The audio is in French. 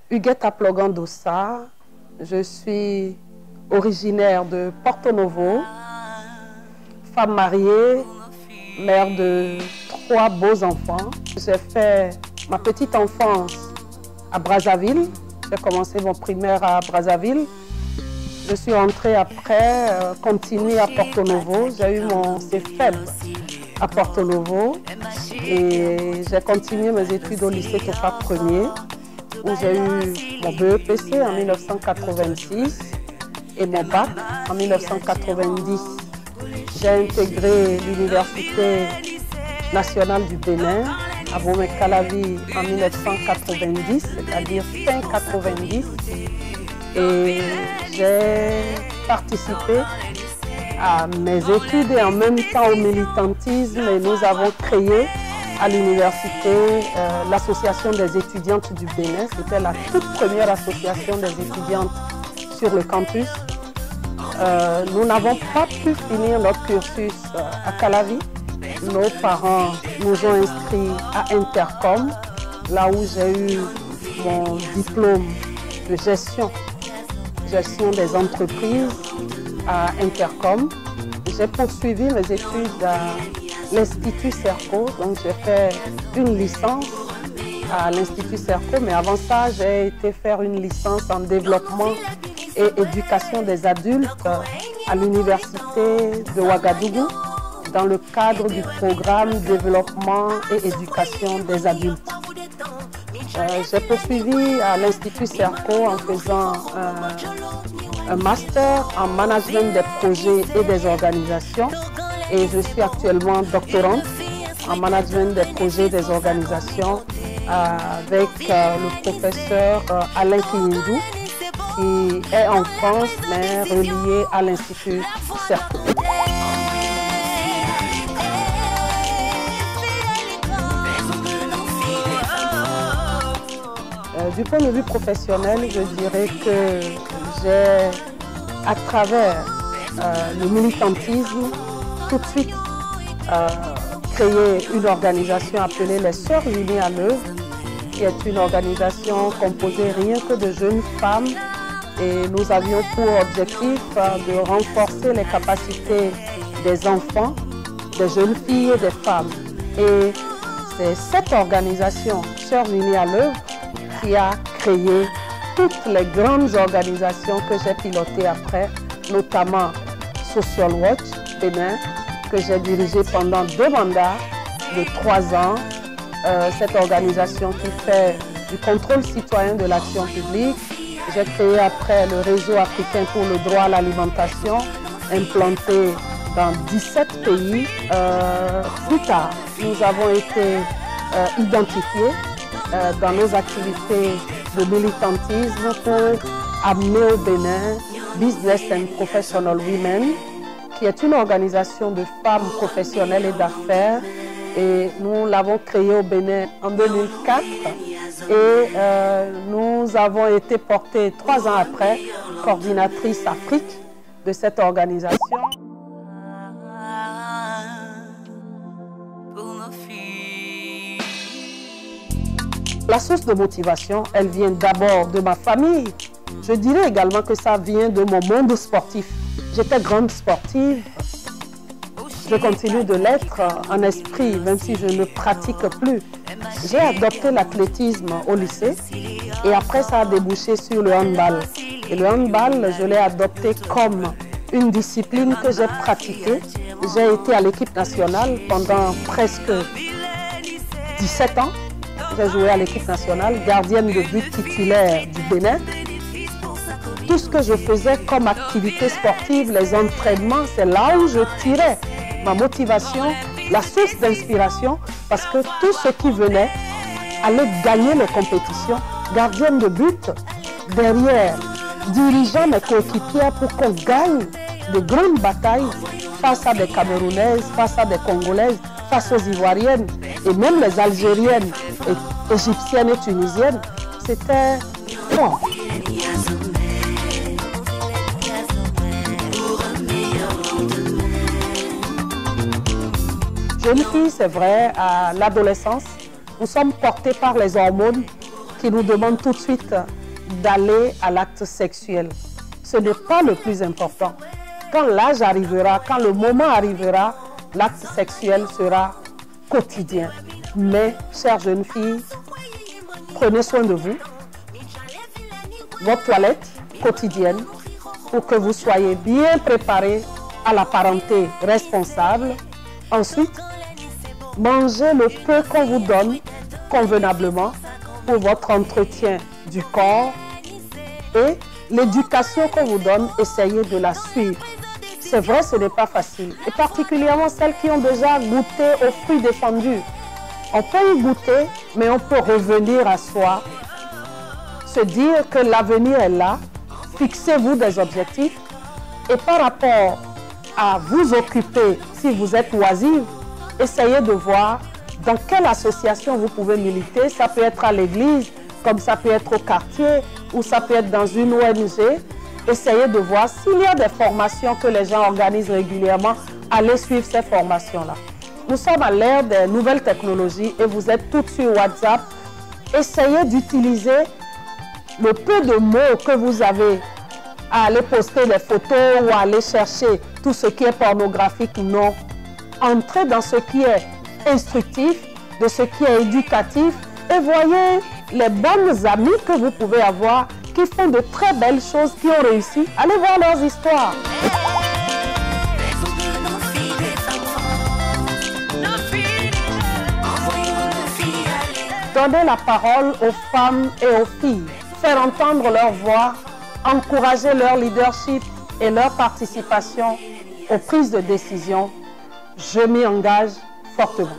Huguette Aplogan-Dossa, je suis originaire de Porto Novo, femme mariée, mère de 3 beaux enfants. J'ai fait ma petite enfance à Brazzaville, j'ai commencé mon primaire à Brazzaville. Je suis entrée après, continuer à Porto Novo, j'ai eu mon CFEB à Porto Novo et j'ai continué mes études au lycée Tofa Ier, où j'ai eu mon BEPC en 1986 et mon bac en 1990. J'ai intégré l'Université nationale du Bénin à Bomé-Calavi en 1990, c'est-à-dire fin 90. Et j'ai participé à mes études et en même temps au militantisme. Et nous avons créé à l'université l'association des étudiantes du Bénin. C'était la toute première association des étudiantes sur le campus. Nous n'avons pas pu finir notre cursus à Calavi. Nos parents nous ont inscrits à Intercom, là où j'ai eu mon diplôme de gestion des entreprises à Intercom. J'ai poursuivi mes études à l'Institut Serco, donc j'ai fait une licence à l'Institut Serco, mais avant ça, j'ai été faire une licence en développement et éducation des adultes à l'Université de Ouagadougou dans le cadre du programme développement et éducation des adultes. J'ai poursuivi à l'Institut Serco en faisant un master en management des projets et des organisations et je suis actuellement doctorante en management des projets et des organisations avec le professeur Alain Kinyindou qui est en France mais relié à l'Institut Serco. Du point de vue professionnel, je dirais que j'ai, à travers le militantisme, tout de suite créé une organisation appelée les Sœurs Unies à l'œuvre, qui est une organisation composée rien que de jeunes femmes. Et nous avions pour objectif de renforcer les capacités des enfants, des jeunes filles et des femmes. Et c'est cette organisation, Sœurs Unies à l'œuvre, qui a créé toutes les grandes organisations que j'ai pilotées après, notamment Social Watch Bénin, que j'ai dirigé pendant 2 mandats de 3 ans. Cette organisation qui fait du contrôle citoyen de l'action publique. J'ai créé après le réseau africain pour le droit à l'alimentation, implanté dans 17 pays. Plus tard, nous avons été identifiés dans nos activités de militantisme pour amener au Bénin Business and Professional Women, qui est une organisation de femmes professionnelles et d'affaires. Et nous l'avons créée au Bénin en 2004 et nous avons été portées 3 ans après coordinatrice Afrique de cette organisation. La source de motivation, elle vient d'abord de ma famille. Je dirais également que ça vient de mon monde sportif. J'étais grande sportive. Je continue de l'être en esprit, même si je ne pratique plus. J'ai adopté l'athlétisme au lycée et après ça a débouché sur le handball. Et le handball, je l'ai adopté comme une discipline que j'ai pratiquée. J'ai été à l'équipe nationale pendant presque 17 ans. J'ai joué à l'équipe nationale, gardienne de but titulaire du Bénin. Tout ce que je faisais comme activité sportive, les entraînements, c'est là où je tirais ma motivation, la source d'inspiration, parce que tous ceux qui venaient allaient gagner les compétitions, gardienne de but, derrière, dirigeant mes coéquipiers pour qu'on gagne de grandes batailles face à des Camerounaises, face à des Congolaises, face aux Ivoiriennes et même les Algériennes, et Égyptiennes et Tunisiennes. C'était très moi. Jeune fille, c'est vrai, à l'adolescence, nous sommes portés par les hormones qui nous demandent tout de suite d'aller à l'acte sexuel. Ce n'est pas le plus important. Quand l'âge arrivera, quand le moment arrivera, l'acte sexuel sera quotidien. Mais, chère jeune fille, prenez soin de vous. Votre toilette quotidienne pour que vous soyez bien préparés à la parenté responsable. Ensuite, mangez le peu qu'on vous donne convenablement pour votre entretien du corps et l'éducation qu'on vous donne, essayez de la suivre. C'est vrai, ce n'est pas facile, et particulièrement celles qui ont déjà goûté aux fruits défendus. On peut y goûter, mais on peut revenir à soi, se dire que l'avenir est là, fixez-vous des objectifs, et par rapport à vous occuper, si vous êtes oisive, essayez de voir dans quelle association vous pouvez militer. Ça peut être à l'église, comme ça peut être au quartier, ou ça peut être dans une ONG. Essayez de voir s'il y a des formations que les gens organisent régulièrement. Allez suivre ces formations-là. Nous sommes à l'ère des nouvelles technologies et vous êtes tous sur WhatsApp. Essayez d'utiliser le peu de mots que vous avez à aller poster des photos ou à aller chercher tout ce qui est pornographique. Non. Entrez dans ce qui est instructif, de ce qui est éducatif et voyez les bonnes amies que vous pouvez avoir qui font de très belles choses, qui ont réussi. Allez voir leurs histoires. Donnez la parole aux femmes et aux filles, faire entendre leur voix, encourager leur leadership et leur participation aux prises de décision. Je m'y engage fortement.